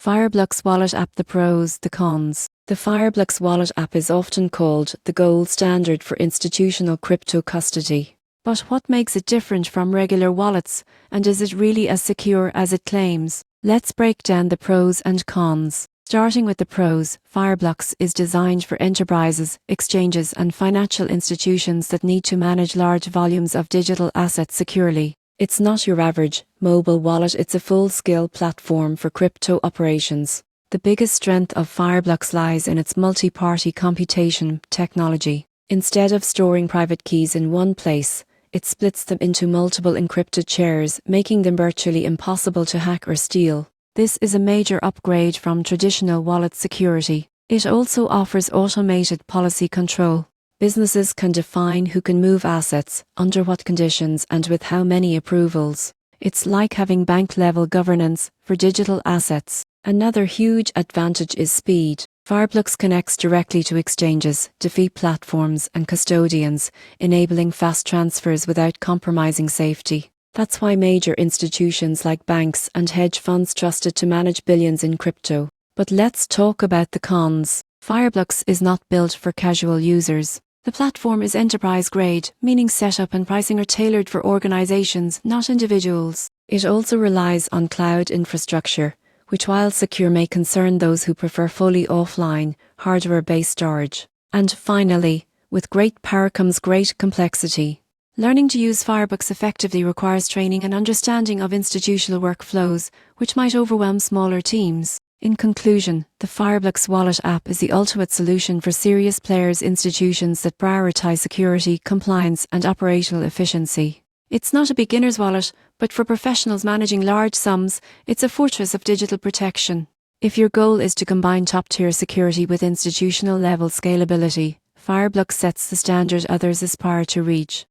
Fireblocks Wallet App. The pros, the cons. The Fireblocks Wallet app is often called the gold standard for institutional crypto custody. But what makes it different from regular wallets, and is it really as secure as it claims? Let's break down the pros and cons. Starting with the pros, Fireblocks is designed for enterprises, exchanges, and financial institutions that need to manage large volumes of digital assets securely. It's not your average mobile wallet, it's a full-scale platform for crypto operations. The biggest strength of Fireblocks lies in its multi-party computation technology. Instead of storing private keys in one place, it splits them into multiple encrypted shares, making them virtually impossible to hack or steal. This is a major upgrade from traditional wallet security. It also offers automated policy control. Businesses can define who can move assets, under what conditions, and with how many approvals. It's like having bank-level governance for digital assets. Another huge advantage is speed. Fireblocks connects directly to exchanges, DeFi platforms, and custodians, enabling fast transfers without compromising safety. That's why major institutions like banks and hedge funds trust it to manage billions in crypto. But let's talk about the cons. Fireblocks is not built for casual users. The platform is enterprise-grade, meaning setup and pricing are tailored for organizations, not individuals. It also relies on cloud infrastructure, which while secure may concern those who prefer fully offline, hardware-based storage. And finally, with great power comes great complexity. Learning to use Fireblocks effectively requires training and understanding of institutional workflows, which might overwhelm smaller teams. In conclusion, the Fireblocks Wallet app is the ultimate solution for serious players, institutions that prioritize security, compliance, and operational efficiency. It's not a beginner's wallet, but for professionals managing large sums, it's a fortress of digital protection. If your goal is to combine top-tier security with institutional-level scalability, Fireblocks sets the standard others aspire to reach.